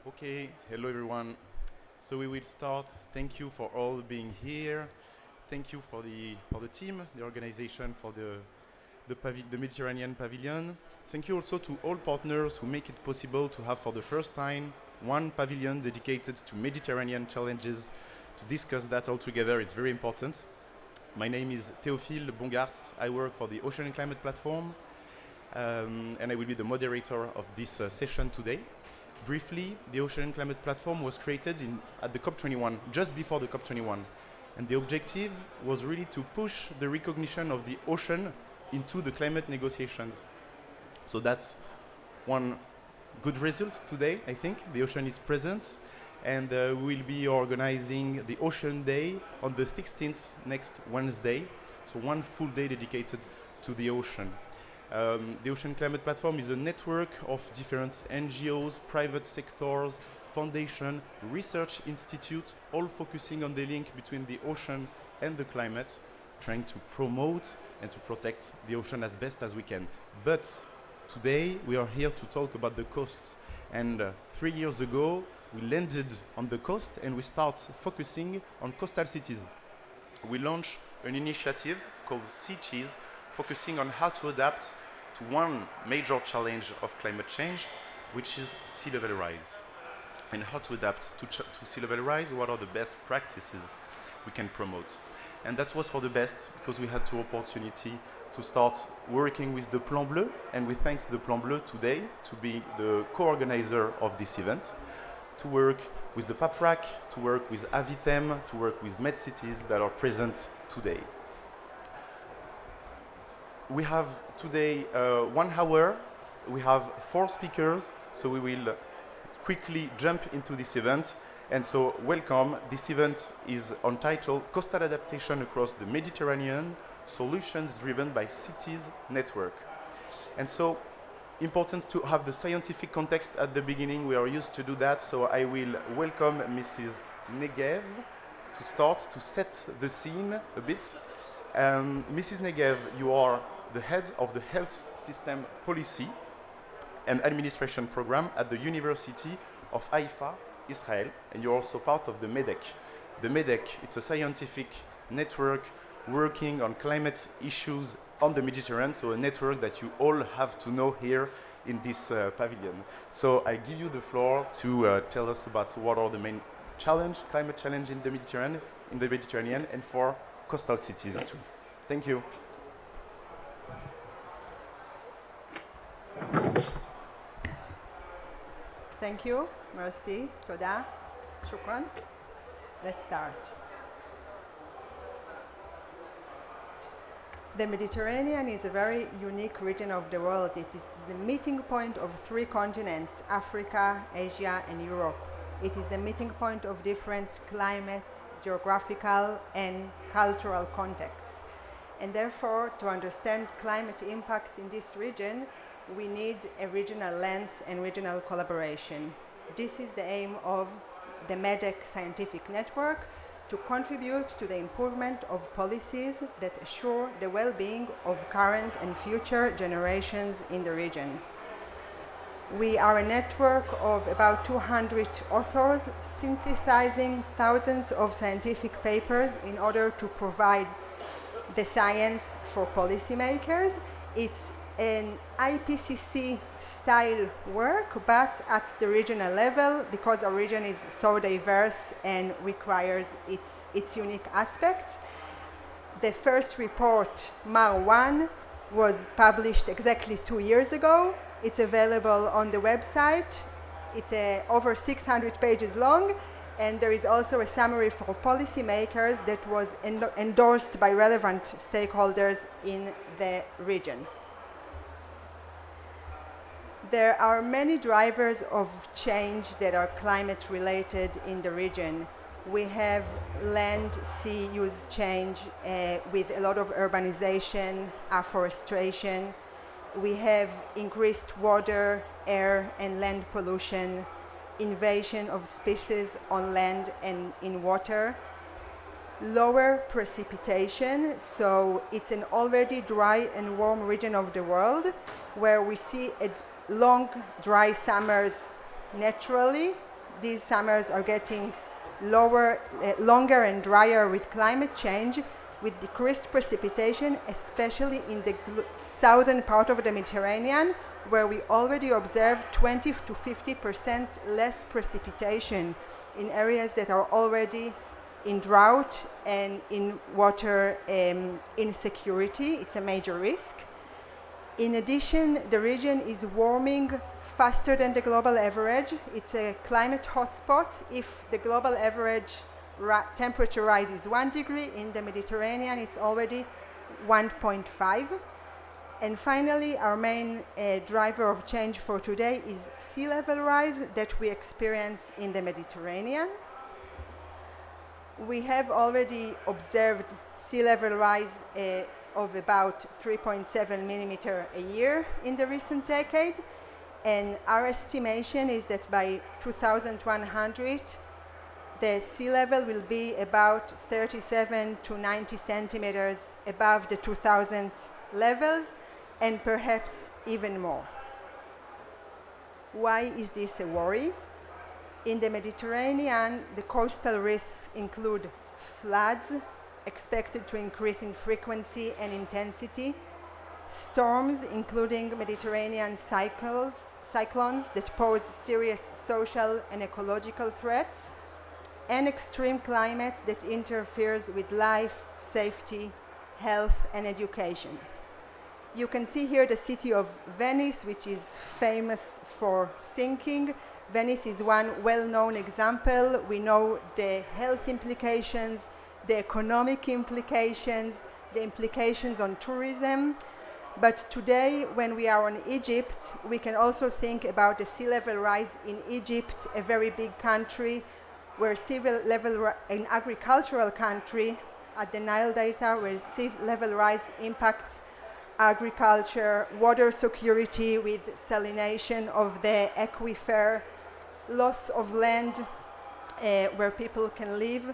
Okay, hello everyone. So we will start. Thank you for all being here. Thank you for the team, the organization, for the Mediterranean Pavilion. Thank you also to all partners who make it possible to have for the first time one pavilion dedicated to Mediterranean challenges. To discuss that all together, it's very important. My name is Théophile Bongartz. I work for the Ocean and Climate Platform, and I will be the moderator of this session today. Briefly, the Ocean and Climate Platform was created at the COP21, just before the COP21. And the objective was really to push the recognition of the ocean into the climate negotiations. So that's one good result today, I think. The ocean is present, and we will be organizing the Ocean Day on the 16th, next Wednesday. So one full day dedicated to the ocean. The Ocean Climate Platform is a network of different NGOs, private sectors, foundation, research institutes, all focusing on the link between the ocean and the climate, trying to promote and to protect the ocean as best as we can. But today we are here to talk about the coasts. And 3 years ago, we landed on the coast and we start focusing on coastal cities. We launched an initiative called Cities, focusing on how to adapt to one major challenge of climate change, which is sea level rise. And how to adapt to sea level rise, what are the best practices we can promote. And that was for the best, because we had the opportunity to start working with the Plan Bleu, and we thank the Plan Bleu today to be the co-organizer of this event, to work with the PAPRAC, to work with Avitem, to work with MedCities that are present today. We have today 1 hour. We have 4 speakers, so we will quickly jump into this event. And so welcome. This event is entitled Coastal Adaptation Across the Mediterranean, Solutions Driven by Cities Network. And so important to have the scientific context at the beginning. We are used to do that, so I will welcome Mrs. Negev to start to set the scene a bit. Mrs. Negev, you are the head of the Health System Policy and Administration Program at the University of Haifa, Israel, and you're also part of the MEDEC. The MEDEC, it's a scientific network working on climate issues on the Mediterranean, so a network that you all have to know here in this pavilion. So I give you the floor to tell us about what are the main climate challenge in the Mediterranean, and for coastal cities too. Thank you. Thank you. Merci. Toda. Shukran. Let's start. The Mediterranean is a very unique region of the world. It is the meeting point of 3 continents, Africa, Asia, and Europe. It is the meeting point of different climate, geographical, and cultural contexts. And therefore, to understand climate impacts in this region, we need a regional lens and regional collaboration. This is the aim of the MEDEC scientific network, to contribute to the improvement of policies that assure the well-being of current and future generations in the region. We are a network of about 200 authors synthesizing thousands of scientific papers in order to provide the science for policymakers. It's an IPCC style work, but at the regional level, because our region is so diverse and requires its unique aspects. The first report, MAR 1, was published exactly 2 years ago. It's available on the website. It's over 600 pages long, and there is also a summary for policymakers that was endorsed by relevant stakeholders in the region. There are many drivers of change that are climate related in the region. We have land sea use change with a lot of urbanization, afforestation. We have increased water, air, and land pollution, invasion of species on land and in water. lower precipitation, so it's an already dry and warm region of the world where we see a long dry summers naturally. These summers are getting longer and drier with climate change, with decreased precipitation, especially in the southern part of the Mediterranean, where we already observe 20 to 50% less precipitation in areas that are already in drought and in water insecurity. It's a major risk. In addition, the region is warming faster than the global average. It's a climate hotspot. If the global average temperature rise is 1 degree, in the Mediterranean it's already 1.5. And finally, our main driver of change for today is sea level rise that we experience in the Mediterranean. We have already observed sea level rise of about 3.7 millimeter a year in the recent decade, and our estimation is that by 2100 the sea level will be about 37 to 90 centimeters above the 2000 levels, and perhaps even more. Why is this a worry? In the Mediterranean, the coastal risks include floods, expected to increase in frequency and intensity, storms, including Mediterranean cyclones that pose serious social and ecological threats, and extreme climate that interferes with life, safety, health, and education. You can see here the city of Venice, which is famous for sinking. Venice is one well-known example. We know the health implications, the economic implications, the implications on tourism. But today, when we are on Egypt, we can also think about the sea level rise in Egypt, a very big country, where sea level an agricultural country at the Nile Delta, where sea level rise impacts agriculture, water security with salination of the aquifer, loss of land where people can live,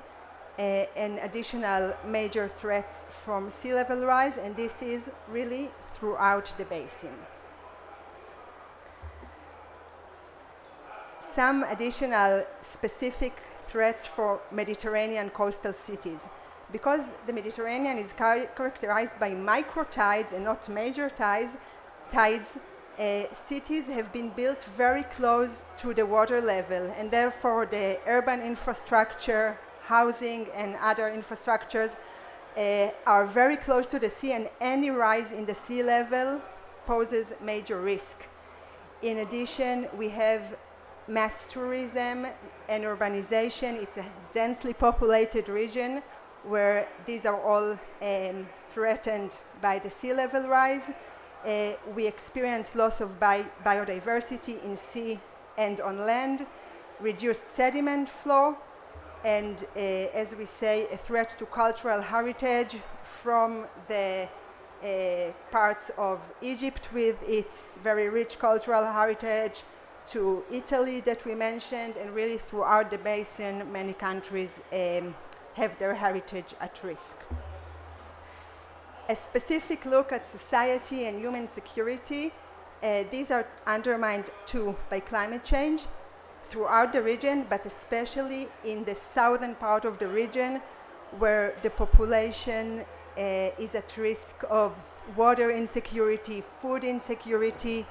and additional major threats from sea level rise, and this is really throughout the basin. Some additional specific threats for Mediterranean coastal cities. Because the Mediterranean is characterized by microtides and not major tides, cities have been built very close to the water level, and therefore the urban infrastructure, housing, and other infrastructures are very close to the sea, and any rise in the sea level poses major risk. In addition, we have mass tourism and urbanization. It's a densely populated region where these are all threatened by the sea level rise. We experience loss of biodiversity in sea and on land, reduced sediment flow, and as we say, a threat to cultural heritage from the parts of Egypt with its very rich cultural heritage to Italy that we mentioned, and really throughout the basin, many countries have their heritage at risk. A specific look at society and human security, these are undermined too by climate change throughout the region, but especially in the southern part of the region, where the population is at risk of water insecurity, food insecurity,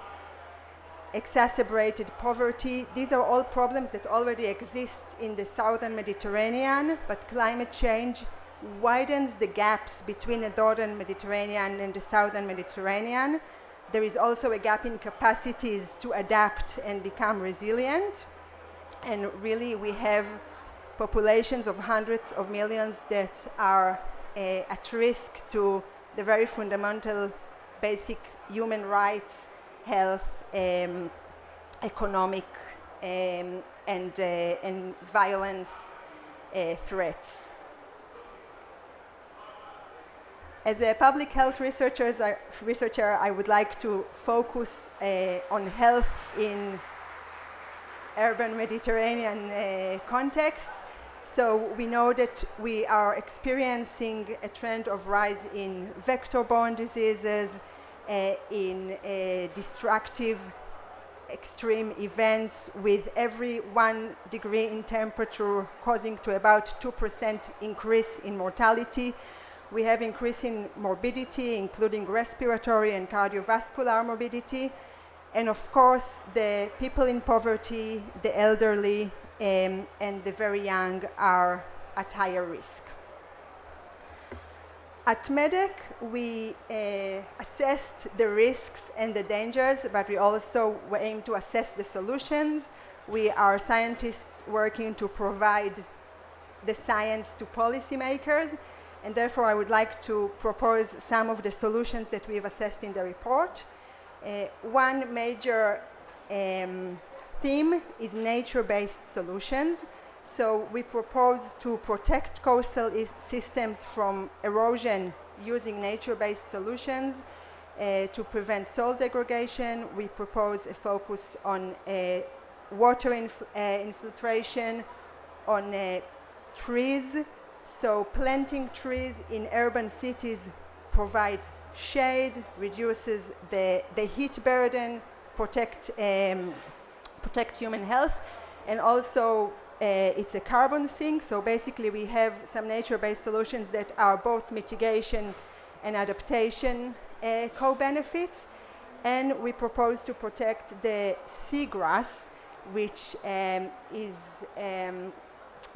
exacerbated poverty. These are all problems that already exist in the southern Mediterranean, but climate change widens the gaps between the northern Mediterranean and the southern Mediterranean. There is also a gap in capacities to adapt and become resilient. And really, we have populations of hundreds of millions that are at risk to the very fundamental basic human rights, health, economic, and violence threats. As a public health researcher, I would like to focus on health in urban Mediterranean contexts. So we know that we are experiencing a trend of rise in vector-borne diseases, in destructive extreme events, with every 1 degree in temperature causing to about 2% increase in mortality. We have increase in morbidity, including respiratory and cardiovascular morbidity. And of course, the people in poverty, the elderly, and the very young are at higher risk. At MEDEC, we assessed the risks and the dangers, but we also aim to assess the solutions. We are scientists working to provide the science to policymakers, and therefore I would like to propose some of the solutions that we've assessed in the report. One major theme is nature-based solutions. So we propose to protect coastal systems from erosion using nature-based solutions. To prevent soil degradation, we propose a focus on water infiltration, on trees. So planting trees in urban cities provides shade, reduces the heat burden, protect human health, and also it's a carbon sink. So basically we have some nature-based solutions that are both mitigation and adaptation co-benefits. And we propose to protect the seagrass, which is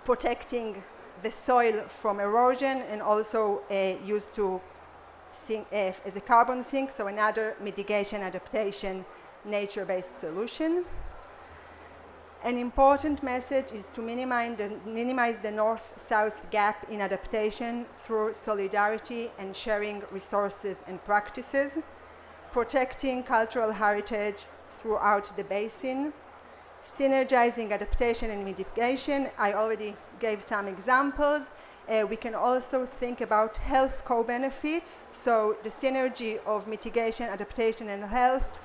protecting the soil from erosion and also used to sink, as a carbon sink, so another mitigation adaptation nature-based solution. An important message is to minimize the north-south gap in adaptation through solidarity and sharing resources and practices, protecting cultural heritage throughout the basin, synergizing adaptation and mitigation. I already gave some examples. We can also think about health co-benefits. So the synergy of mitigation, adaptation, and health,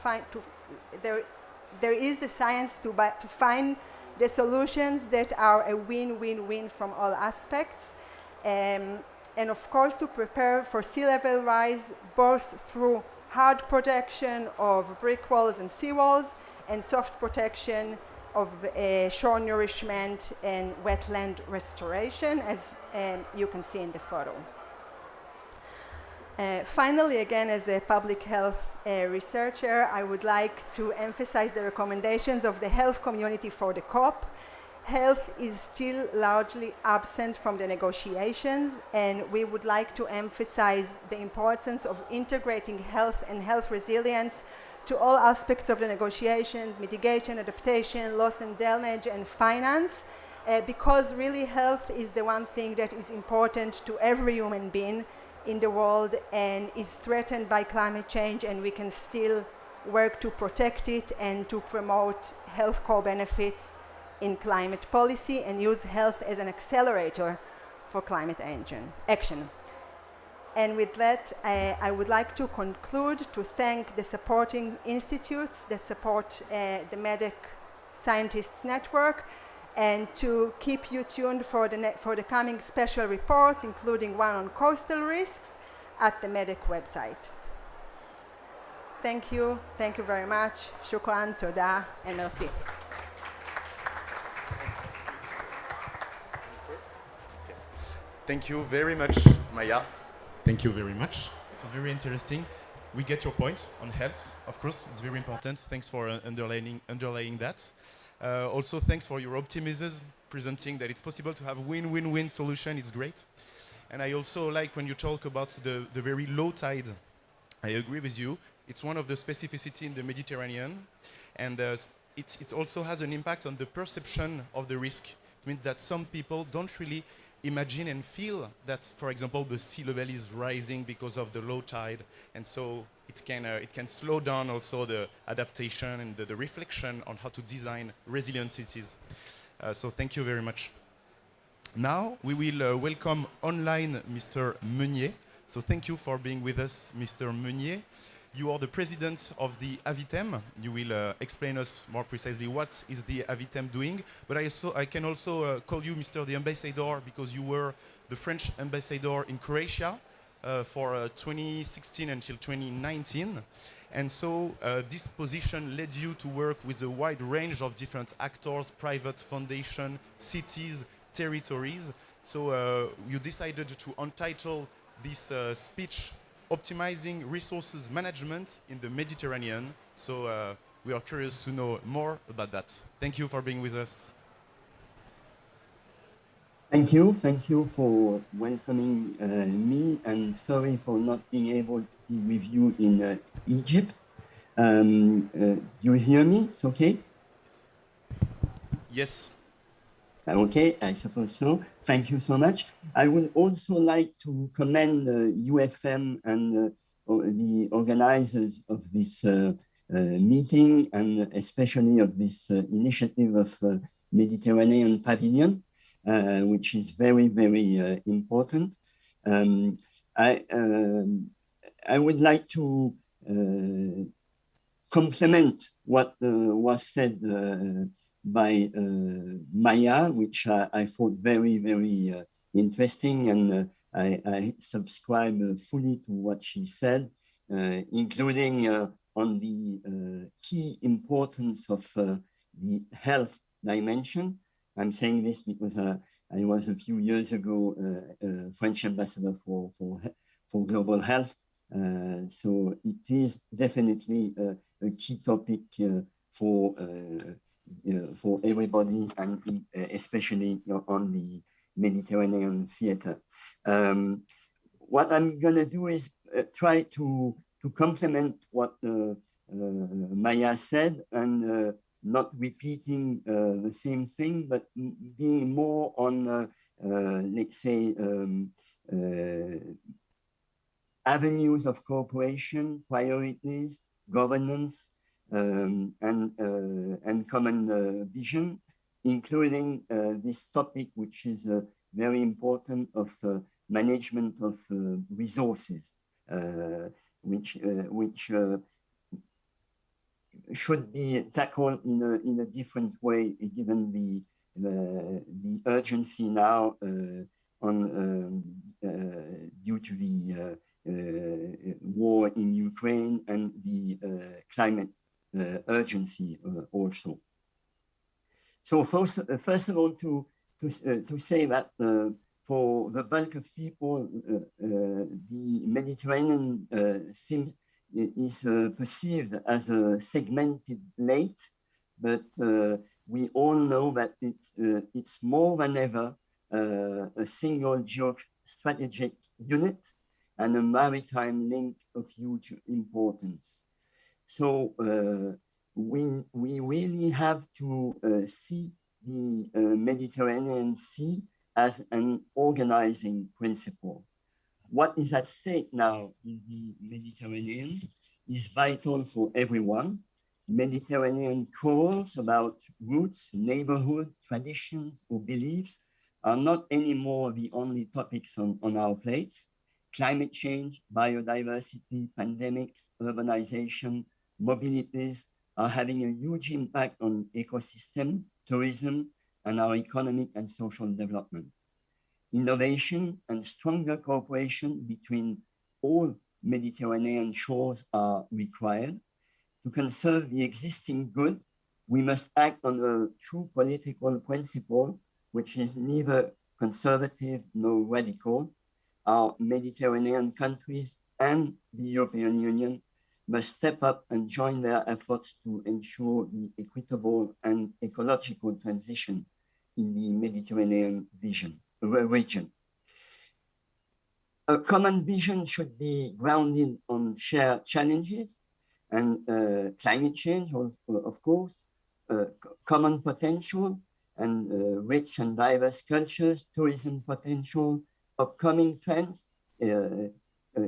there is the science to find the solutions that are a win-win-win from all aspects. And of course, to prepare for sea level rise, both through hard protection of brick walls and seawalls, and soft protection of shore nourishment and wetland restoration, as you can see in the photo. Finally, again, as a public health researcher, I would like to emphasize the recommendations of the health community for the COP. Health is still largely absent from the negotiations, and we would like to emphasize the importance of integrating health and health resilience to all aspects of the negotiations: mitigation, adaptation, loss and damage, and finance, because really health is the one thing that is important to every human being in the world and is threatened by climate change, and we can still work to protect it and to promote health co-benefits in climate policy and use health as an accelerator for climate action. And with that, I would like to conclude to thank the supporting institutes that support the MEDEC Scientists Network, and to keep you tuned for the coming special reports, including one on coastal risks, at the MEDEC website. Thank you very much. Shukran, toda, and merci. Thank you very much, Maya. Thank you very much. It was very interesting. We get your point on health, of course. It's very important. Thanks for underlying that. Also, thanks for your optimism, presenting that it's possible to have win-win-win solution. It's great. And I also like when you talk about the very low tide. I agree with you. It's one of the specificity in the Mediterranean. And it also has an impact on the perception of the risk. It means that some people don't really imagine and feel that, for example, the sea level is rising because of the low tide, and so it can slow down also the adaptation and the reflection on how to design resilient cities. So thank you very much. Now we will welcome online Mr. Meunier. So thank you for being with us, Mr. Meunier. You are the president of the AVITEM. You will explain us more precisely what is the AVITEM doing. But I can also call you Mr. the Ambassador because you were the French ambassador in Croatia for 2016 until 2019. And so this position led you to work with a wide range of different actors, private foundation, cities, territories. So you decided to untitle this speech optimizing resources management in the Mediterranean. So we are curious to know more about that. Thank you for being with us. Thank you for welcoming me, and sorry for not being able to be with you in Egypt. You hear me? It's okay? Yes. Okay, I suppose so. Thank you so much. I would also like to commend UFM and the organizers of this meeting, and especially of this initiative of Mediterranean Pavilion, which is very, very important. I would like to complement what was said by Maya, which I thought very, very interesting, and I subscribe fully to what she said, including on the key importance of the health dimension. I'm saying this because I was a few years ago French ambassador for global health. So it is definitely a key topic for everybody, and especially on the Mediterranean theater. What I'm going to do is try to complement what Maya said, and not repeating the same thing, but being more on, let's say, avenues of cooperation, priorities, governance, and common vision, including this topic, which is very important, of management of resources, which should be tackled in a different way, given the urgency now on due to the war in Ukraine and the climate urgency also. So first of all, to say that for the bulk of people, the Mediterranean is perceived as a segmented lake, but we all know that it's more than ever a single geostrategic unit and a maritime link of huge importance. So we really have to see the Mediterranean Sea as an organizing principle. What is at stake now in the Mediterranean is vital for everyone. Mediterranean quarrels about roots, neighborhood, traditions, or beliefs are not anymore the only topics on our plates. Climate change, biodiversity, pandemics, urbanization, mobilities are having a huge impact on ecosystem, tourism, and our economic and social development. Innovation and stronger cooperation between all Mediterranean shores are required. To conserve the existing good, we must act on a true political principle, which is neither conservative nor radical. Our Mediterranean countries and the European Union must step up and join their efforts to ensure the equitable and ecological transition in the Mediterranean region. A common vision should be grounded on shared challenges and climate change, of course, common potential and rich and diverse cultures, tourism potential, upcoming trends,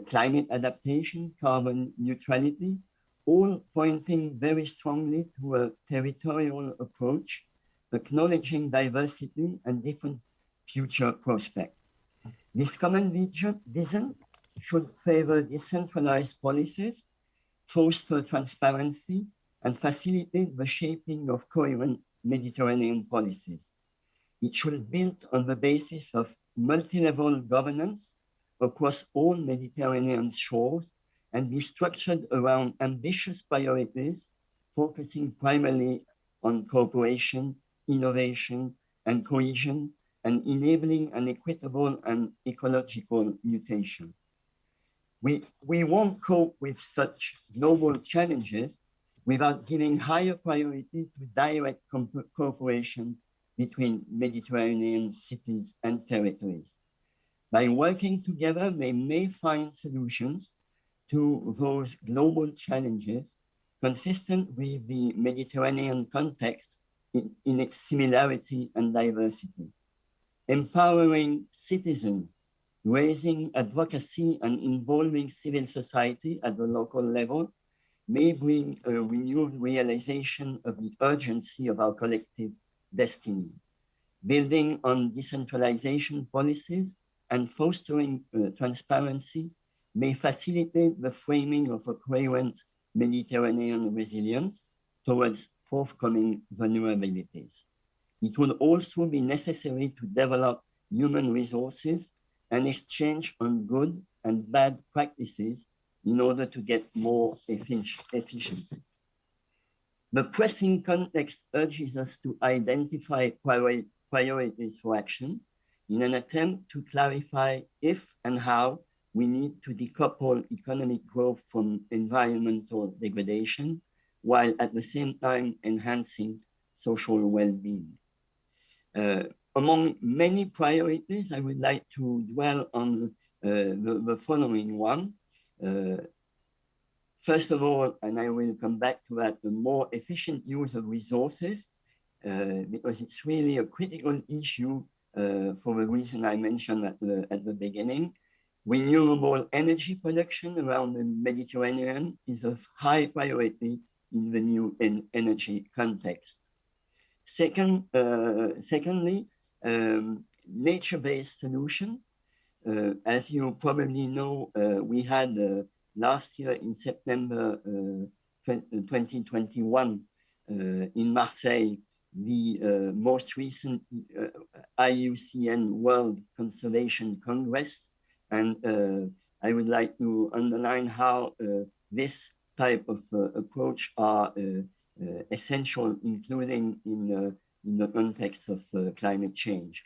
climate adaptation, carbon neutrality, all pointing very strongly to a territorial approach, acknowledging diversity and different future prospects. This common vision should favor decentralized policies, foster transparency, and facilitate the shaping of coherent Mediterranean policies. It should build on the basis of multi-level governance across all Mediterranean shores and be structured around ambitious priorities, focusing primarily on cooperation, innovation, and cohesion, and enabling an equitable and ecological mutation. We won't cope with such global challenges without giving higher priority to direct cooperation between Mediterranean cities and territories. By working together, they may find solutions to those global challenges consistent with the Mediterranean context in its similarity and diversity. Empowering citizens, raising advocacy and involving civil society at the local level may bring a renewed realization of the urgency of our collective destiny. Building on decentralization policies and fostering transparency may facilitate the framing of a coherent Mediterranean resilience towards forthcoming vulnerabilities. It will also be necessary to develop human resources and exchange on good and bad practices in order to get more efficiency. The pressing context urges us to identify priorities for action in an attempt to clarify if and how we need to decouple economic growth from environmental degradation, while at the same time enhancing social well-being. Among many priorities, I would like to dwell on the following one. First of all, and I will come back to that, the more efficient use of resources, because it's really a critical issue for the reason I mentioned at the beginning. Renewable energy production around the Mediterranean is of high priority in the new energy context. Secondly, nature-based solution. As you probably know, we had last year in September 2021 in Marseille, the most recent IUCN World Conservation Congress. And I would like to underline how this type of approach are essential, including in the context of climate change.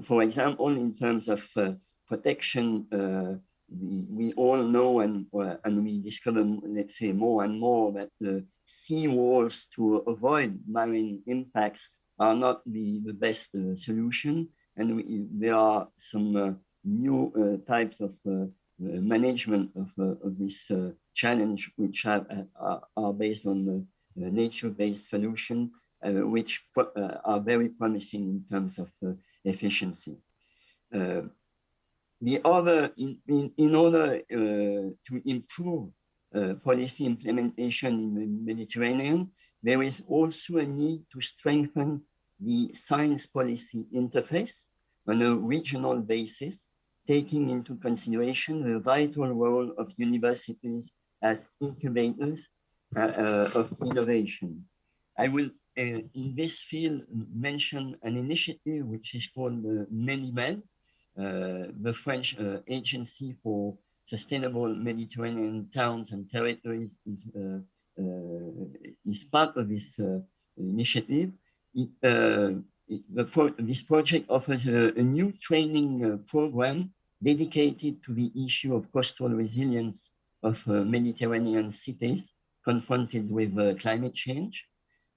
For example, in terms of protection, we all know and we discover, let's say, more and more that the sea walls to avoid marine impacts are not the best solution. And there are some new types of management of this challenge, which are based on nature-based solution, which are very promising in terms of efficiency. The other, in order to improve policy implementation in the Mediterranean, there is also a need to strengthen the science policy interface on a regional basis, taking into consideration the vital role of universities as incubators of innovation. I will, in this field, mention an initiative which is called MENIMED, the French Agency for Sustainable Mediterranean Towns and Territories is part of this initiative. This project offers a new training program dedicated to the issue of coastal resilience of Mediterranean cities confronted with climate change.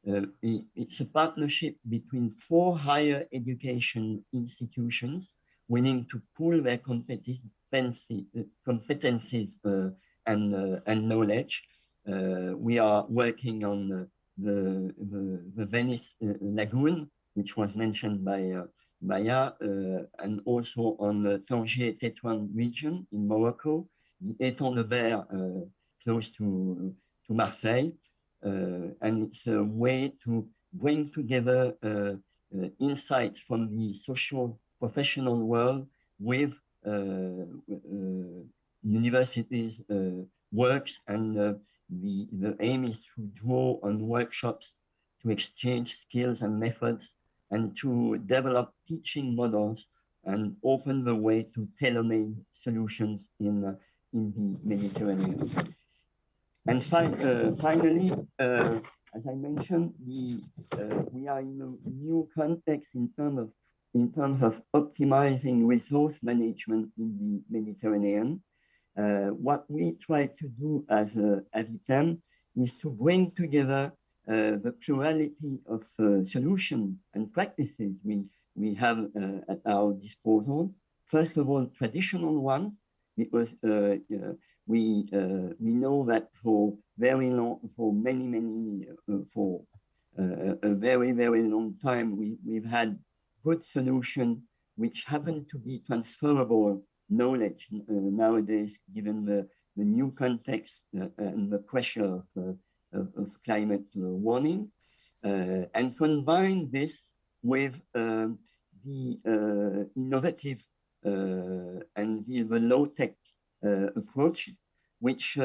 It's a partnership between 4 higher education institutions willing to pool their competencies and knowledge. We are working on the Venice Lagoon, which was mentioned by Maya, and also on the Tanger-Tétouan region in Morocco, the Étang-le-Ber close to Marseille. And it's a way to bring together insights from the social professional world with universities works, and the aim is to draw on workshops to exchange skills and methods and to develop teaching models and open the way to tailor-made solutions in the Mediterranean. And finally, as I mentioned, we are in a new context in terms of optimizing resource management in the Mediterranean. What we try to do as Avitan is to bring together the plurality of solutions and practices we have at our disposal. First of all, traditional ones, because we know that for a very long time, we've had good solutions which happen to be transferable knowledge nowadays, given the new context and the pressure of climate warming, and combine this with the innovative and the low-tech approach, which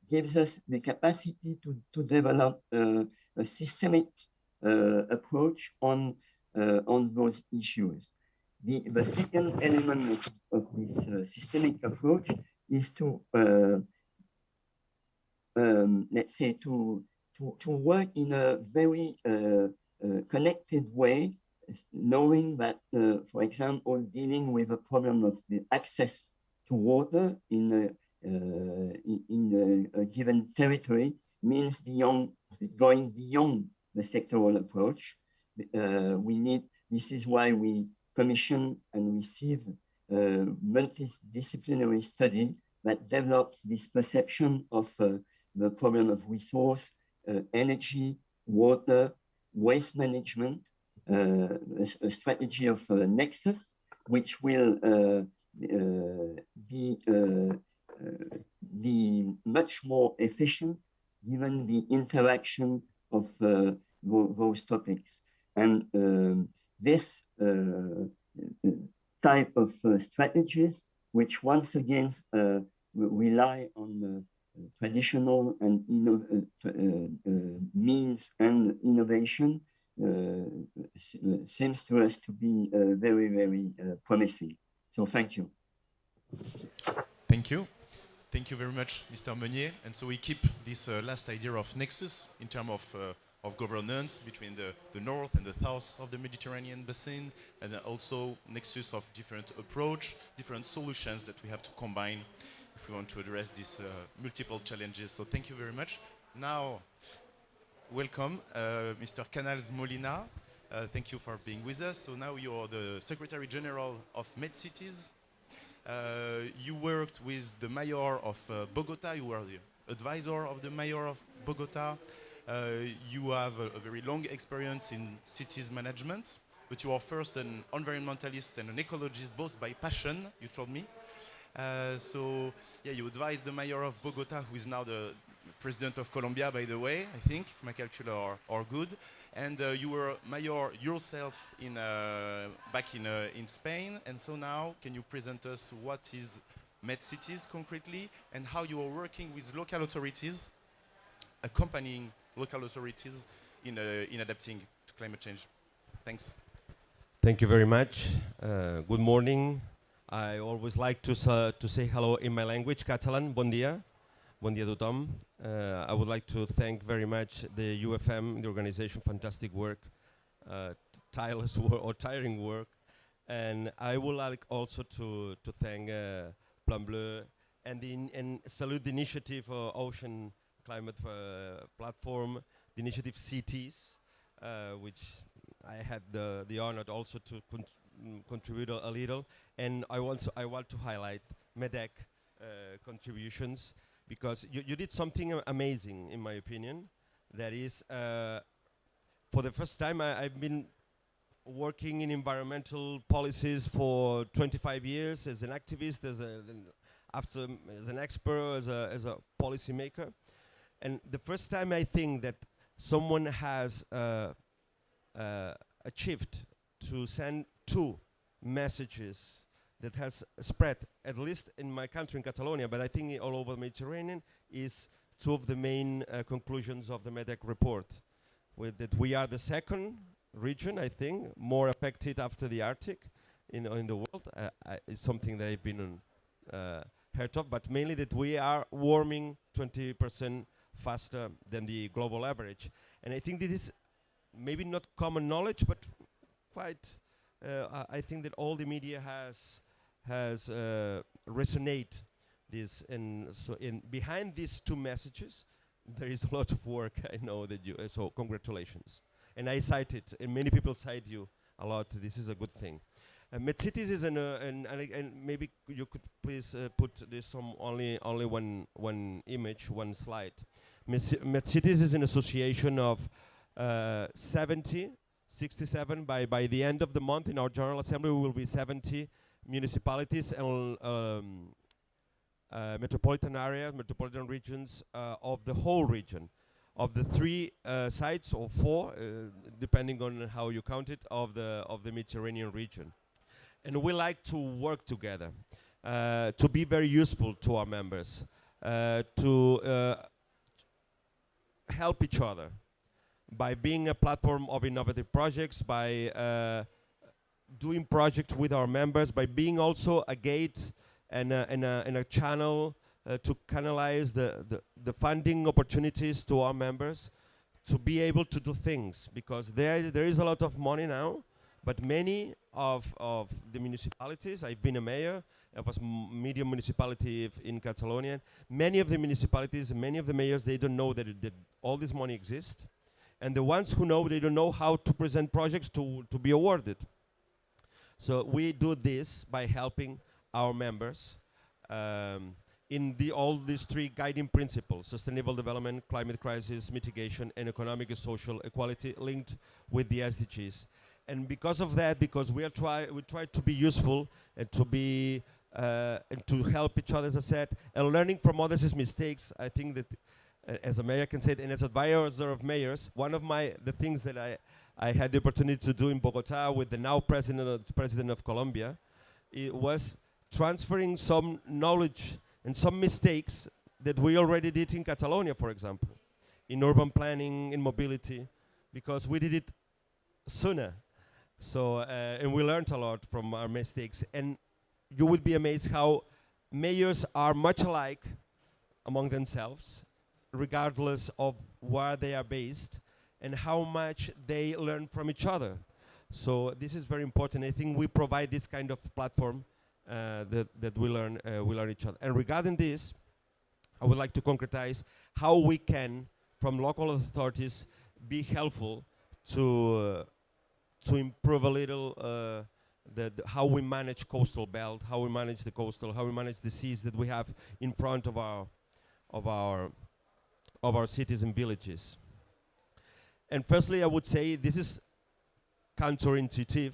gives us the capacity to develop a systemic approach on those issues. The second element of this systemic approach is to, let's say, to work in a very connected way, knowing that, for example, dealing with a problem of the access to water in a given territory means going beyond the sectoral approach. This is why we commission and receive multidisciplinary study that develops this perception of the problem of resource, energy, water, waste management, a strategy of nexus, which will be much more efficient given the interaction of those topics. And this type of strategies, which once again rely on traditional and means and innovation, seems to us to be very promising. So thank you. Thank you. Thank you very much, Mr. Meunier. And so we keep this last idea of nexus in terms of governance between the north and the south of the Mediterranean basin, and also nexus of different approach, different solutions that we have to combine if we want to address these multiple challenges. So thank you very much. Now, welcome, Mr. Canals Molina. Thank you for being with us. So now you're the Secretary General of MedCities. You worked with the mayor of Bogota. You were the advisor of the mayor of Bogota. You have a very long experience in cities management, but you are first an environmentalist and an ecologist, both by passion, you told me. So yeah, you advised the mayor of Bogota, who is now the president of Colombia, by the way, I think, if my calculations are good. And you were mayor yourself back in Spain. And so now, can you present us what is MedCities concretely, and how you are working with local authorities, accompanying local authorities in adapting to climate change? Thanks. Thank you very much. Good morning. I always like to say hello in my language, Catalan. Bon dia. Bon dia a tothom. I would like to thank very much the UFM, the organization, fantastic work, tireless work or tiring work. And I would like also to thank Plan Bleu and salute the initiative Ocean Climate Platform, the initiative Cities, which I had the honor also to contribute a little. And I want to highlight MEDEC contributions, because you did something amazing, in my opinion. That is, for the first time, I've been working in environmental policies for 25 years as an activist, as an expert, as a policymaker. And the first time I think that someone has achieved to send two messages that has spread, at least in my country, in Catalonia, but I think all over the Mediterranean, is two of the main conclusions of the MEDEC report, with that we are the second region, I think, more affected after the Arctic in the world. It's something that I've been heard of, but mainly that we are warming 20% faster than the global average. And I think this is maybe not common knowledge, but quite, I think that all the media has resonate this, and so behind these two messages, there is a lot of work. I know that you. So congratulations, and I cite it, and many people cite you a lot. This is a good thing. MedCities is and maybe you could please put this on only one image, one slide. MedCities is an association of 67 by the end of the month. In our General Assembly, we will be 70 municipalities and metropolitan areas, metropolitan regions of the whole region, of the 3 sites or 4, depending on how you count it, of the Mediterranean region. And we like to work together, to be very useful to our members, to help each other by being a platform of innovative projects, by doing projects with our members, by being also a gate and a channel to canalize the funding opportunities to our members, to be able to do things, because there is a lot of money now, but many of the municipalities, I've been a mayor of a medium municipality in Catalonia, many of the municipalities, many of the mayors, they don't know that all this money exists, and the ones who know, they don't know how to present projects to be awarded. So we do this by helping our members in all these 3 guiding principles: sustainable development, climate crisis mitigation, and economic and social equality linked with the SDGs. And because of that, because we try to be useful and to be and to help each other, as I said, and learning from others' mistakes. I think that as a mayor, I can say it, and as advisor of mayors, one of the things that I had the opportunity to do in Bogota with the now president of Colombia, it was transferring some knowledge and some mistakes that we already did in Catalonia, for example, in urban planning, in mobility, because we did it sooner. So, and we learned a lot from our mistakes. And you would be amazed how mayors are much alike among themselves, regardless of where they are based, and how much they learn from each other. So this is very important. I think we provide this kind of platform that we learn each other. And regarding this, I would like to concretize how we can, from local authorities, be helpful to improve a little how we manage coastal belt, how we manage the coastal, how we manage the seas that we have in front of our cities and villages. And firstly, I would say this is counterintuitive,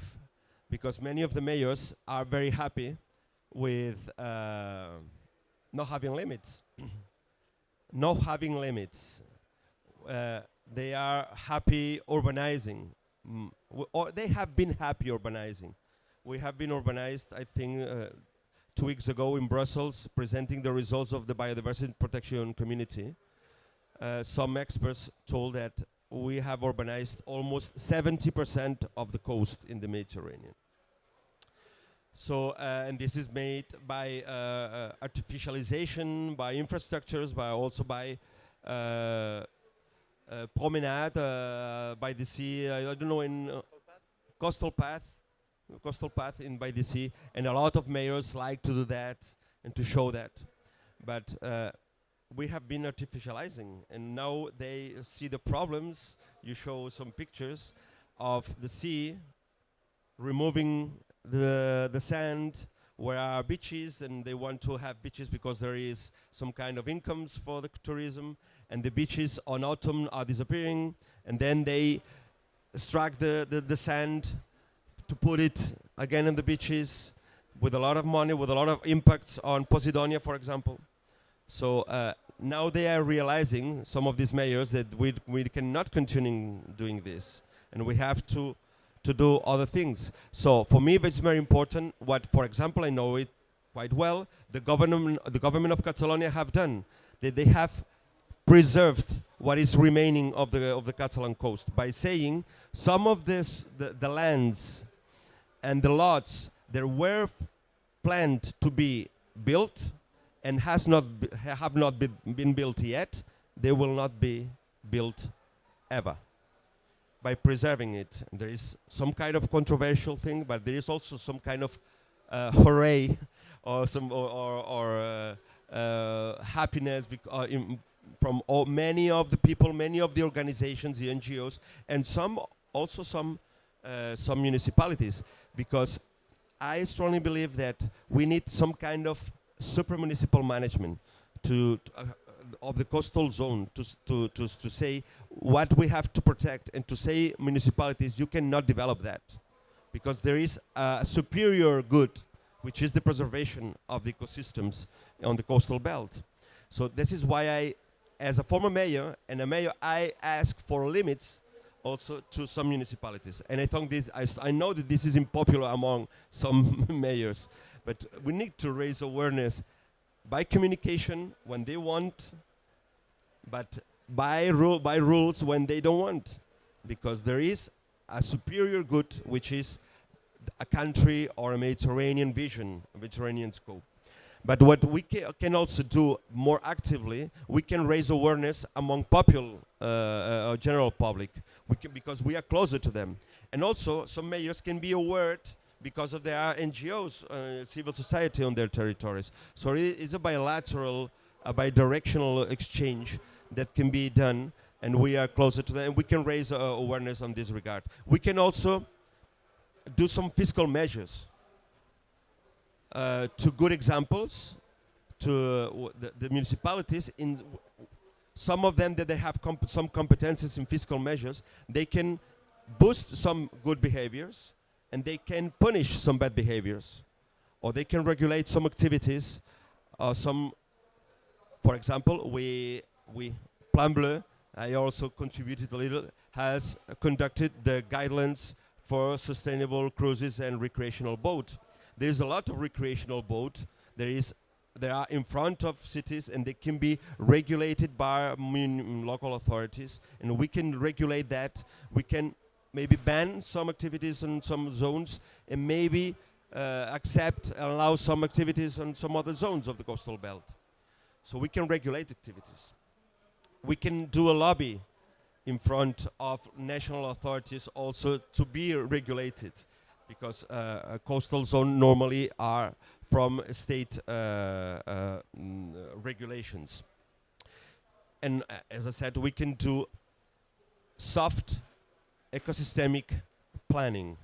because many of the mayors are very happy with not having limits. Not having limits. They are happy urbanizing. Or they have been happy urbanizing. We have been urbanized, I think, 2 weeks ago in Brussels, presenting the results of the biodiversity protection community. Some experts told that we have urbanized almost 70% of the coast in the Mediterranean. So, and this is made by artificialization, by infrastructures, also by promenade by the sea. I don't know, in coastal path in by the sea, and a lot of mayors like to do that and to show that. But we have been artificializing, and now they see the problems. You show some pictures of the sea removing the sand where are beaches, and they want to have beaches because there is some kind of incomes for the tourism, and the beaches on autumn are disappearing, and then they extract the sand to put it again in the beaches with a lot of money, with a lot of impacts on Posidonia, for example. So now they are realizing, some of these mayors, that we cannot continue doing this, and we have to to do other things. So for me, it's very important what, for example, I know it quite well, the government of Catalonia have done. They have preserved what is remaining of the Catalan coast by saying some of the lands and the lots that were planned to be built and have not been built yet, they will not be built ever. By preserving it, there is some kind of controversial thing, but there is also some kind of hooray or some happiness from many of the people, many of the organizations, the NGOs, and some municipalities, because I strongly believe that we need some kind of super municipal management of the coastal zone to say what we have to protect, and to say municipalities, you cannot develop that, because there is a superior good, which is the preservation of the ecosystems on the coastal belt. So this is why I, as a former mayor and a mayor, I ask for limits also to some municipalities. And I think this, I know that this is unpopular among some mayors, but we need to raise awareness by communication when they want, but by rules when they don't want, because there is a superior good, which is a country or a Mediterranean vision, a Mediterranean scope. But what we can also do more actively, we can raise awareness among general public, because we are closer to them. And also, some mayors can be aware because of their NGOs, civil society on their territories. So it is a bilateral, a bidirectional exchange that can be done, and we are closer to them, and we can raise awareness on this regard. We can also do some fiscal measures. To good examples, to the municipalities, in some of them that they have some competences in fiscal measures, they can boost some good behaviors, and they can punish some bad behaviors, or they can regulate some activities. For example, Plan Bleu, I also contributed a little, has conducted the guidelines for sustainable cruises and recreational boat. There is a lot of recreational boat. They are in front of cities, and they can be regulated by local authorities, and we can regulate that. We can maybe ban some activities in some zones, and maybe accept and allow some activities in some other zones of the coastal belt. So we can regulate activities. We can do a lobby in front of national authorities also to be regulated, because a coastal zone normally are from state regulations. And as I said, we can do soft ecosystemic planning.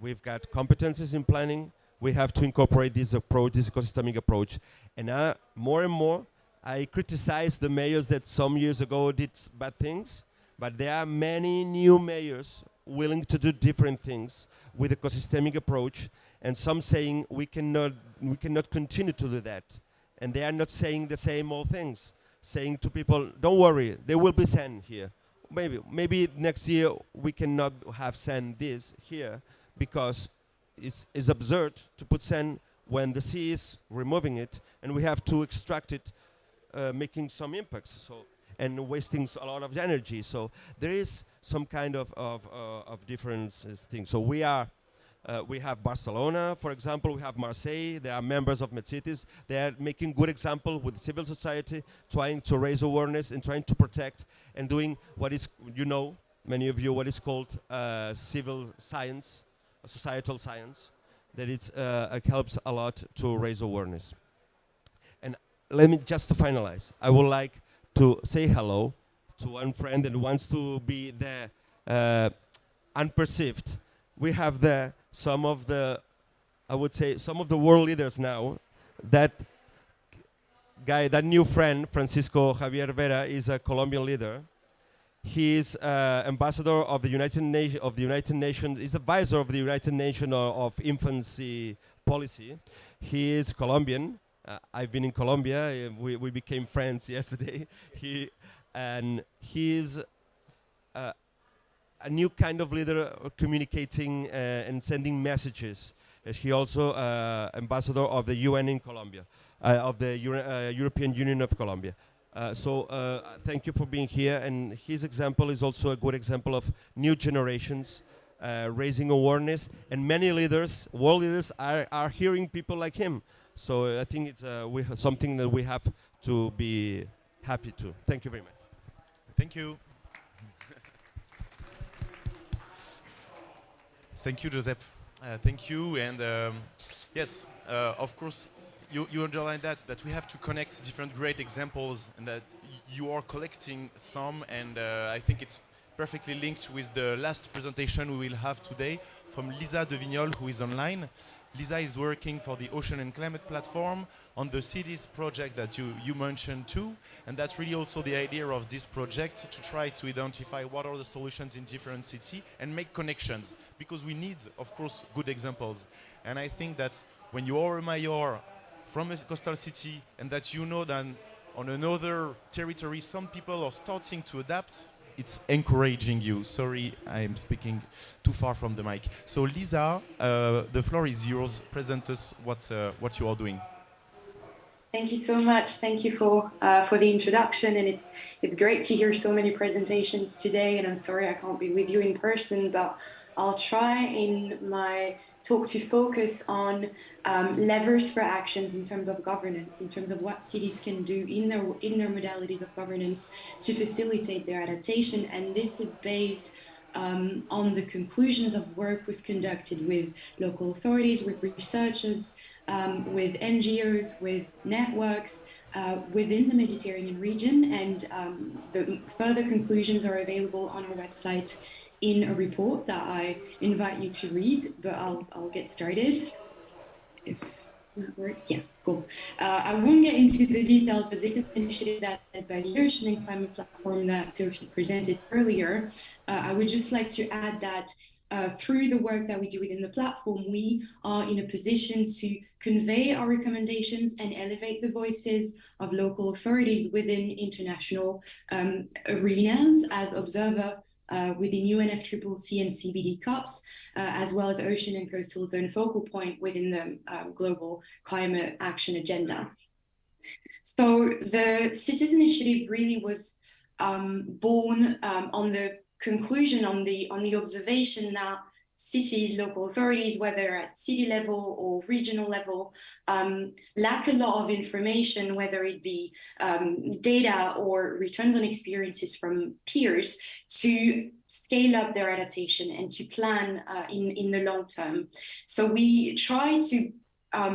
We've got competences in planning. We have to incorporate this approach, this ecosystemic approach. And more and more, I criticize the mayors that some years ago did bad things, but there are many new mayors willing to do different things with ecosystemic approach, and some saying we cannot continue to do that. And they are not saying the same old things, saying to people, don't worry, there will be sand here. Maybe next year we cannot have sand this here, because it's absurd to put sand when the sea is removing it, and we have to extract it, making some impacts, and wasting a lot of energy. So there is some kind of different things. So we have Barcelona, for example. We have Marseille. They are members of MedCities. They are making good example with civil society, trying to raise awareness and trying to protect, and doing what is, many of you, what is called civil science, societal science, that it helps a lot to raise awareness. And let me just to finalize, I would like to say hello to one friend that wants to be there unperceived. We have there some of the world leaders now. That guy, that new friend, Francisco Javier Vera, is a Colombian leader. He is ambassador of the United Nations. He's advisor of the United Nations of Infancy Policy. He is Colombian. I've been in Colombia. We became friends yesterday. He's a new kind of leader communicating and sending messages. He also ambassador of the UN in Colombia, of the European Union of Colombia. Thank you for being here. And his example is also a good example of new generations raising awareness. And many leaders, world leaders, are hearing people like him. So I think it's something that we have to be happy to. Thank you very much. Thank you. Thank you, Joseph. Thank you. And yes, of course, you underline that we have to connect different great examples, and that you are collecting some. And I think it's perfectly linked with the last presentation we will have today from Lisa de Vignol, who is online. Lisa is working for the Ocean and Climate Platform on the cities project that you mentioned too. And that's really also the idea of this project, to try to identify what are the solutions in different cities and make connections, because we need, of course, good examples. And I think that when you are a mayor from a coastal city, and that you know that on another territory some people are starting to adapt, it's encouraging you. Sorry, I'm speaking too far from the mic. So Lisa, the floor is yours. Present us what you are doing. Thank you so much. Thank you for the introduction, and it's great to hear so many presentations today. And I'm sorry I can't be with you in person, but I'll try in my talk to focus on levers for actions in terms of governance, in terms of what cities can do in their modalities of governance to facilitate their adaptation. And this is based on the conclusions of work we've conducted with local authorities, with researchers, with NGOs, with networks within the Mediterranean region. And the further conclusions are available on our website in a report that I invite you to read, but I'll get started. If that works, yeah, cool. I won't get into the details, but this is an initiative that's led by the Ocean and Climate Platform that Sophie presented earlier. I would just like to add that through the work that we do within the platform, we are in a position to convey our recommendations and elevate the voices of local authorities within international arenas as observer within UNFCCC and CBD COPs, as well as Ocean and Coastal Zone focal point within the global climate action agenda. So the Cities Initiative really was born on the conclusion, on the observation that cities, local authorities, whether at city level or regional level, lack a lot of information, whether it be data or returns on experiences from peers, to scale up their adaptation and to plan in the long term. So we try to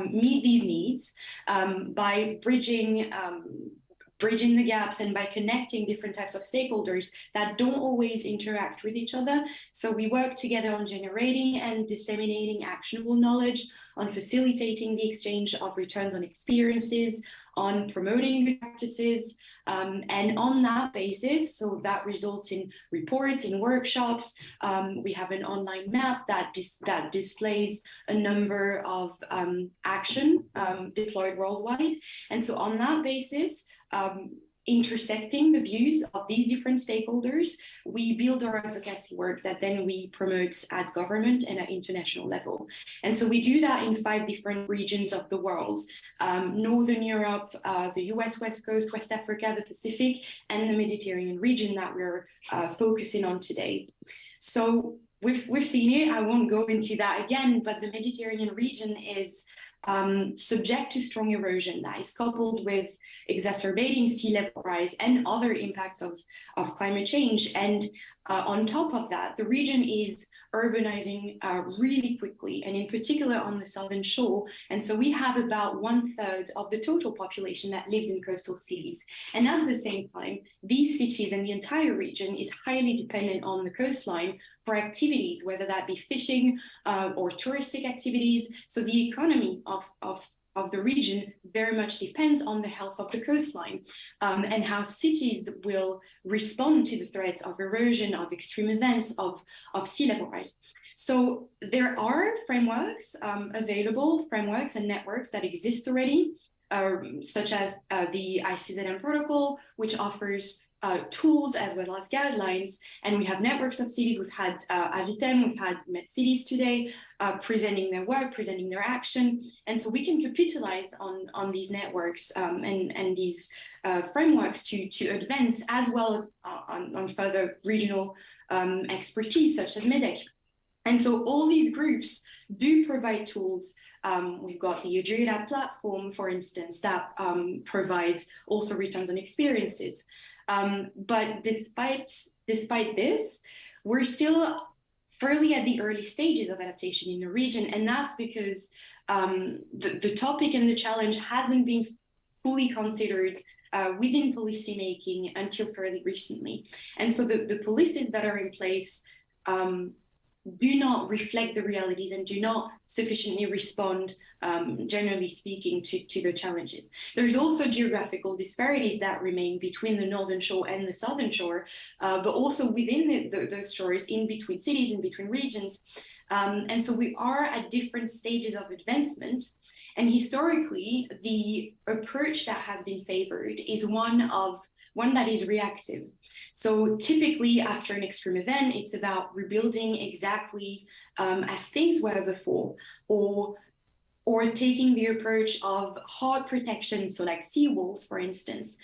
meet these needs by bridging the gaps and by connecting different types of stakeholders that don't always interact with each other. So we work together on generating and disseminating actionable knowledge, on facilitating the exchange of returns on experiences, on promoting good practices, and on that basis, so that results in reports, in workshops. We have an online map that displays a number of action deployed worldwide. And so on that basis, intersecting the views of these different stakeholders, we build our advocacy work that then we promote at government and at international level. And so we do that in 5 different regions of the world: Northern Europe, the US West Coast, West Africa, the Pacific, and the Mediterranean region that we're focusing on today. So we've seen it, I won't go into that again, but the Mediterranean region is subject to strong erosion that is coupled with exacerbating sea level rise and other impacts of climate change. And on top of that, the region is urbanizing really quickly, and in particular on the southern shore. And so we have about 1/3 of the total population that lives in coastal cities. And at the same time, these cities and the entire region is highly dependent on the coastline for activities, whether that be fishing or touristic activities. So the economy of the region very much depends on the health of the coastline and how cities will respond to the threats of erosion, of extreme events, of sea level rise. So there are frameworks available, frameworks and networks that exist already, such as the ICZM protocol, which offers tools as well as guidelines, and we have networks of cities. We've had Avitem, we've had Met Cities today presenting their work, presenting their action, and so we can capitalize on these networks and these frameworks to advance, as well as on further regional expertise such as MEDEC. And so all these groups do provide tools. We've got the Adriata platform, for instance, that provides also returns on experiences. But despite this, we're still fairly at the early stages of adaptation in the region, and that's because the topic and the challenge hasn't been fully considered within policymaking until fairly recently. And so the policies that are in place do not reflect the realities and do not sufficiently respond, generally speaking, to the challenges. There's also geographical disparities that remain between the northern shore and the southern shore, but also within those shores, in between cities, in between regions. And so we are at different stages of advancement. And historically, the approach that has been favored is one that is reactive. So typically, after an extreme event, it's about rebuilding exactly as things were before, or taking the approach of hard protection, so like seawalls, for instance,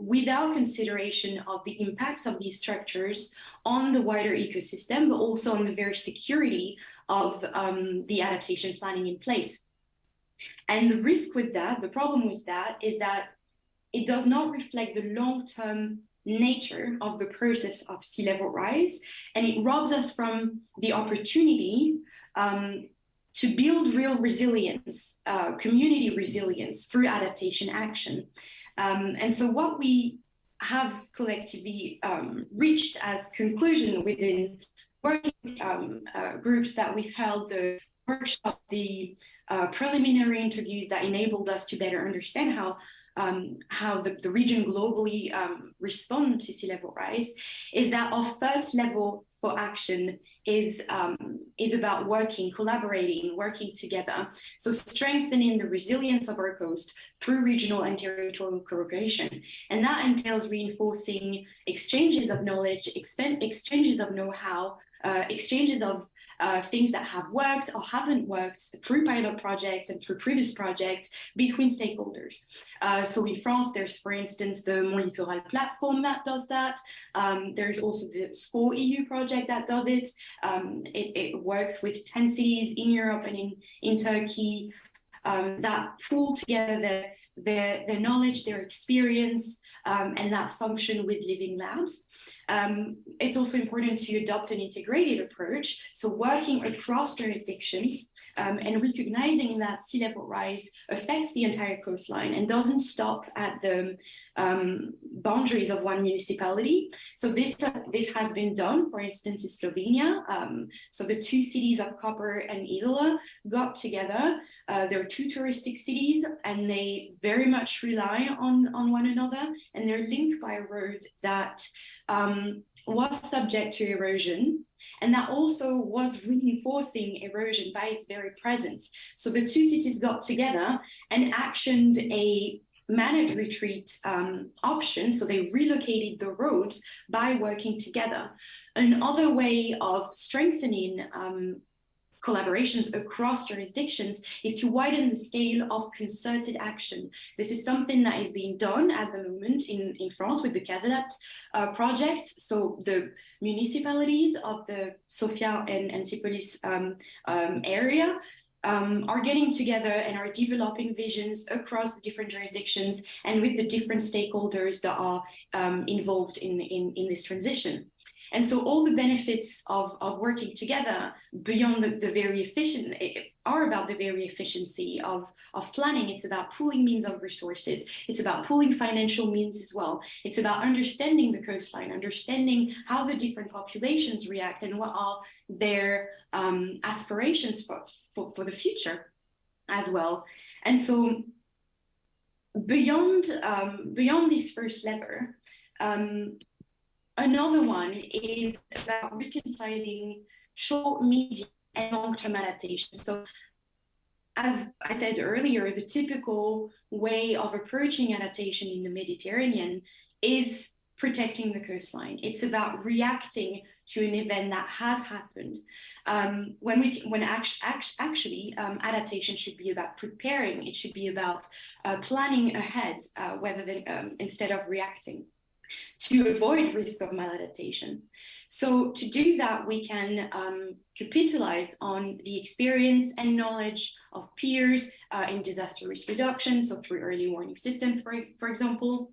without consideration of the impacts of these structures on the wider ecosystem, but also on the very security of the adaptation planning in place. And the risk with that, the problem with that, is that it does not reflect the long-term nature of the process of sea level rise, and it robs us from the opportunity to build real resilience, community resilience through adaptation action. And so what we have collectively reached as conclusion within working groups that we've held, the workshop, the preliminary interviews that enabled us to better understand how the region globally respond to sea level rise, is that our first level for action is about collaborating, working together. So strengthening the resilience of our coast through regional and territorial cooperation. And that entails reinforcing exchanges of knowledge, exchanges of know-how, exchanges of things that have worked or haven't worked through pilot projects and through previous projects between stakeholders. So in France, there's, for instance, the Mon Littoral platform that does that. There's also the SCORE EU project that does it. It works with 10 cities in Europe and in Turkey that pool together their knowledge, their experience, and that function with living labs. It's also important to adopt an integrated approach, so working across jurisdictions and recognizing that sea level rise affects the entire coastline and doesn't stop at the boundaries of one municipality. So this has been done, for instance, in Slovenia. So the two cities of Koper and Izola got together. They're two touristic cities, and they very much rely on one another, and they're linked by a road that was subject to erosion, and that also was reinforcing erosion by its very presence. So the two cities got together and actioned a managed retreat option. So they relocated the roads by working together. Another way of strengthening collaborations across jurisdictions is to widen the scale of concerted action. This is something that is being done at the moment in France with the Casadapt project. So the municipalities of the Sofia and Antipolis area are getting together and are developing visions across the different jurisdictions and with the different stakeholders that are involved in this transition. And so all the benefits of working together beyond the very efficient are about the very efficiency of planning. It's about pooling means of resources. It's about pooling financial means as well. It's about understanding the coastline, understanding how the different populations react and what are their aspirations for the future as well. And so beyond this first lever, another one is about reconciling short, medium, and long-term adaptation. So as I said earlier, the typical way of approaching adaptation in the Mediterranean is protecting the coastline. It's about reacting to an event that has happened. Actually, adaptation should be about preparing. It should be about planning ahead, rather than instead of reacting, to avoid risk of maladaptation. So to do that, we can capitalize on the experience and knowledge of peers in disaster risk reduction, so through early warning systems, for example.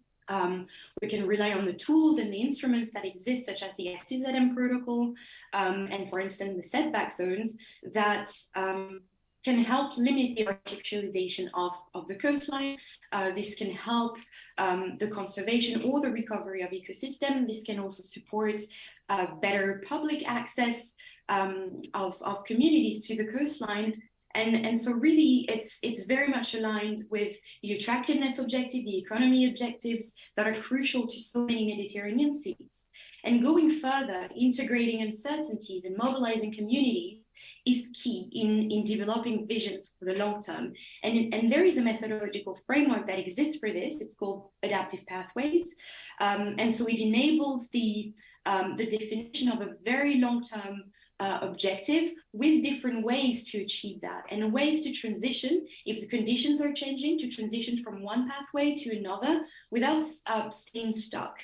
We can rely on the tools and the instruments that exist, such as the SCZM protocol, and for instance, the setback zones that can help limit the artificialization of the coastline. This can help the conservation or the recovery of ecosystem. This can also support better public access of communities to the coastline. And so really, it's very much aligned with the attractiveness objective, the economy objectives that are crucial to so many Mediterranean cities. And going further, integrating uncertainties and mobilizing communities is key in developing visions for the long term. And there is a methodological framework that exists for this. It's called adaptive pathways. And so it enables the definition of a very long-term objective with different ways to achieve that, and ways to transition if the conditions are changing, to transition from one pathway to another without staying stuck.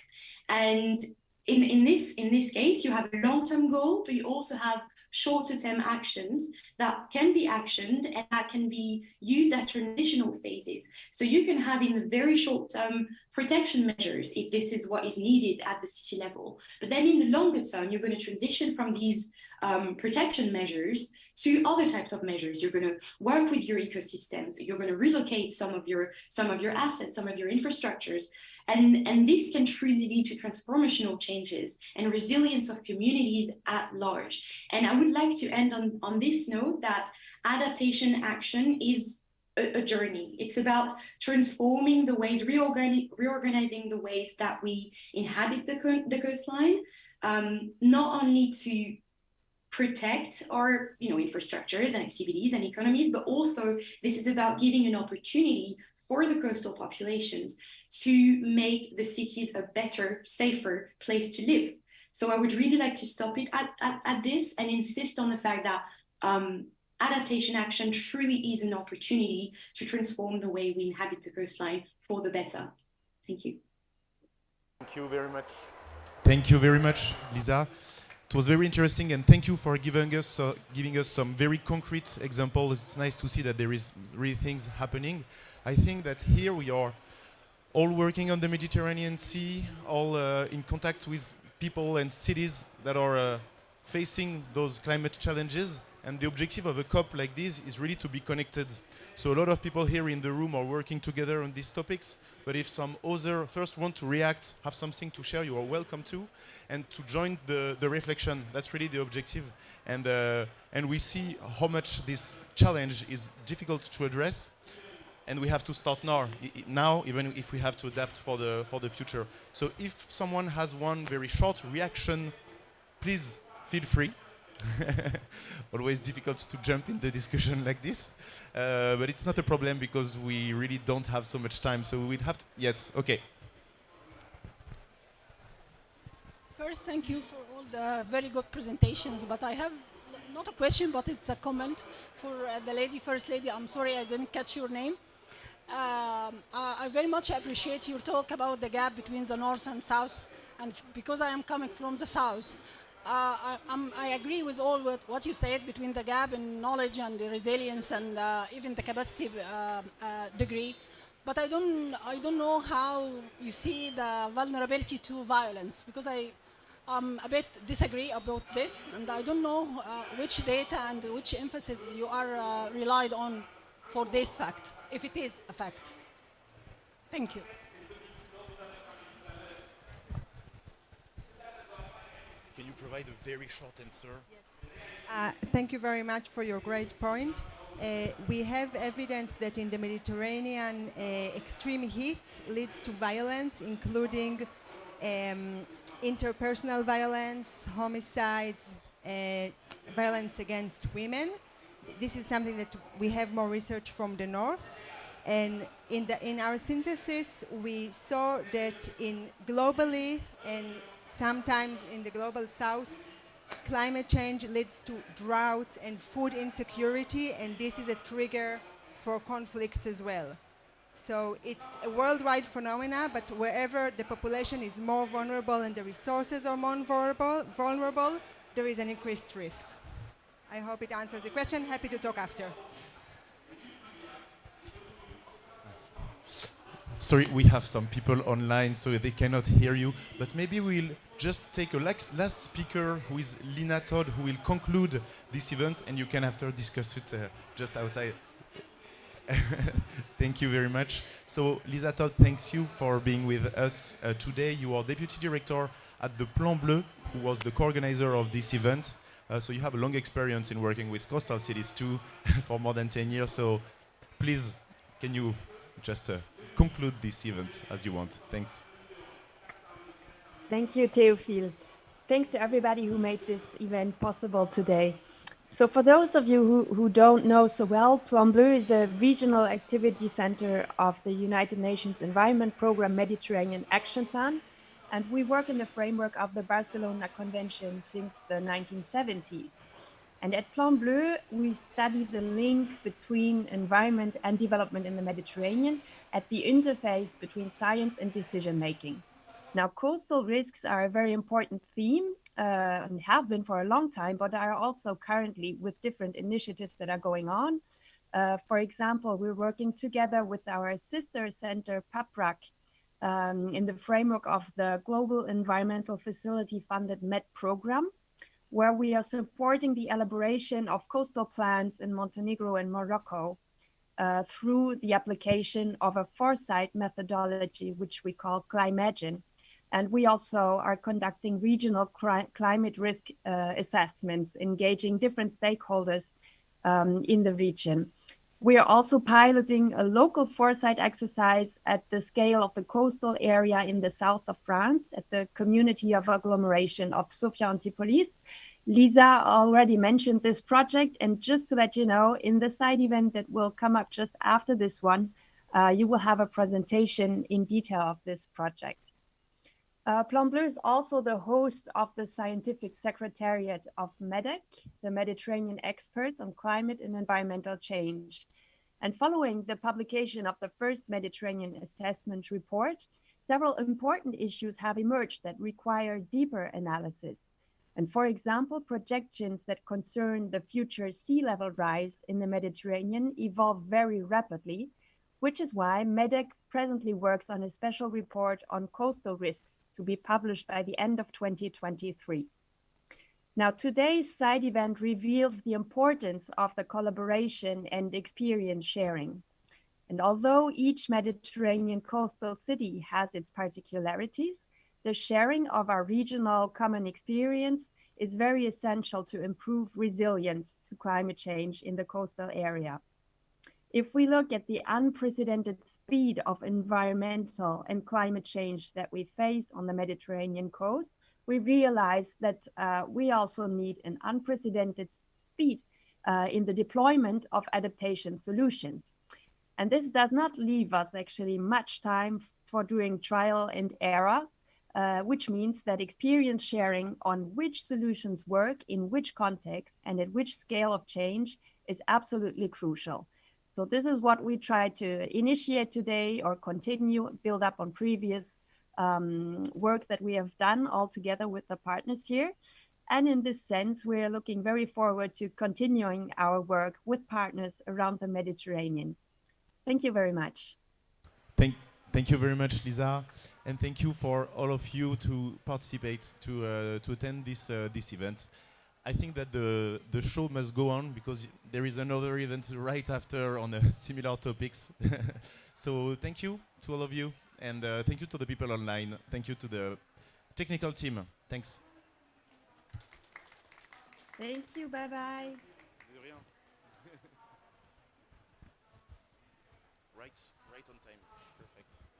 And in this case, you have a long-term goal, but you also have shorter-term actions that can be actioned and that can be used as transitional phases. So you can have in the very short-term protection measures if this is what is needed at the city level. But then in the longer term, you're going to transition from these protection measures to other types of measures. You're going to work with your ecosystems. You're going to relocate some of your assets, some of your infrastructures. And this can truly lead to transformational changes and resilience of communities at large. And I would like to end on this note that adaptation action is a journey. It's about transforming the ways, reorganizing the ways that we inhabit the coastline, not only to protect our infrastructures and activities and economies, but also this is about giving an opportunity for the coastal populations to make the cities a better, safer place to live. So I would really like to stop it at this and insist on the fact that adaptation action truly is an opportunity to transform the way we inhabit the coastline for the better. Thank you. Thank you very much. Thank you very much, Lisa. It was very interesting, and thank you for giving us some very concrete examples. It's nice to see that there is really things happening. I think that here we are all working on the Mediterranean Sea, all in contact with people and cities that are facing those climate challenges. And the objective of a COP like this is really to be connected. So a lot of people here in the room are working together on these topics. But if some other first want to react, have something to share, you are welcome to. And to join the reflection, that's really the objective. And we see how much this challenge is difficult to address. And we have to start now, even if we have to adapt for the future. So if someone has one very short reaction, please feel free. Always difficult to jump in the discussion like this, but it's not a problem because we really don't have so much time. So we'd have to. Yes, okay. First, thank you for all the very good presentations. But I have not a question, but it's a comment for the First Lady. I'm sorry I didn't catch your name. I very much appreciate your talk about the gap between the North and South, and because I am coming from the South. I agree with all what you said between the gap in knowledge and the resilience and even the capacity degree, but I don't know how you see the vulnerability to violence, because I a bit disagree about this, and I don't know which data and which emphasis you are relied on for this fact, if it is a fact. Thank you. Can you provide a very short answer? Yes. Thank you very much for your great point. We have evidence that in the Mediterranean, extreme heat leads to violence, including interpersonal violence, homicides, violence against women. This is something that we have more research from the north. And in our synthesis, we saw that globally and sometimes in the global south, climate change leads to droughts and food insecurity, and this is a trigger for conflicts as well. So it's a worldwide phenomena, but wherever the population is more vulnerable and the resources are more vulnerable, there is an increased risk. I hope it answers the question. Happy to talk after. Sorry, we have some people online, so they cannot hear you. But maybe we'll just take a last speaker, who is Lina Todd, who will conclude this event, and you can after discuss it just outside. Thank you very much. So, Lisa Todd, thanks you for being with us today. You are Deputy Director at the Plan Bleu, who was the co-organizer of this event. So you have a long experience in working with coastal cities too, for more than 10 years. So please, can you just conclude this event as you want? Thanks. Thank you, Théophile. Thanks to everybody who made this event possible today. So for those of you who don't know so well, Plan Bleu is a regional activity center of the United Nations Environment Programme Mediterranean Action Plan, and we work in the framework of the Barcelona Convention since the 1970s. And at Plan Bleu, we study the link between environment and development in the Mediterranean at the interface between science and decision making. Now, coastal risks are a very important theme and have been for a long time, but are also currently with different initiatives that are going on. For example, we're working together with our sister center, PAPRAC, in the framework of the Global Environmental Facility funded MED program, where we are supporting the elaboration of coastal plans in Montenegro and Morocco through the application of a foresight methodology, which we call Climagine. And we also are conducting regional climate risk assessments, engaging different stakeholders in the region. We are also piloting a local foresight exercise at the scale of the coastal area in the south of France, at the community of agglomeration of Sophia Antipolis. Lisa already mentioned this project, and just to let you know, in the side event that will come up just after this one, you will have a presentation in detail of this project. Plan Bleu is also the host of the Scientific Secretariat of MEDEC, the Mediterranean Experts on Climate and Environmental Change. And following the publication of the first Mediterranean Assessment Report, several important issues have emerged that require deeper analysis. And for example, projections that concern the future sea level rise in the Mediterranean evolve very rapidly, which is why MEDEC presently works on a special report on coastal risks to be published by the end of 2023. Now, today's side event reveals the importance of the collaboration and experience sharing. And although each Mediterranean coastal city has its particularities, the sharing of our regional common experience is very essential to improve resilience to climate change in the coastal area. If we look at the unprecedented speed of environmental and climate change that we face on the Mediterranean coast, we realize that we also need an unprecedented speed in the deployment of adaptation solutions. And this does not leave us actually much time for doing trial and error, which means that experience sharing on which solutions work in which context and at which scale of change is absolutely crucial. So this is what we try to initiate today or continue, build up on previous work that we have done all together with the partners here. And in this sense, we're looking very forward to continuing our work with partners around the Mediterranean. Thank you very much. Thank you very much, Lisa. And thank you for all of you to participate, to attend this event. I think that the show must go on because there is another event right after on similar topics. So thank you to all of you, and thank you to the people online. Thank you to the technical team. Thanks. Thank you. Bye-bye. Right on time. Perfect.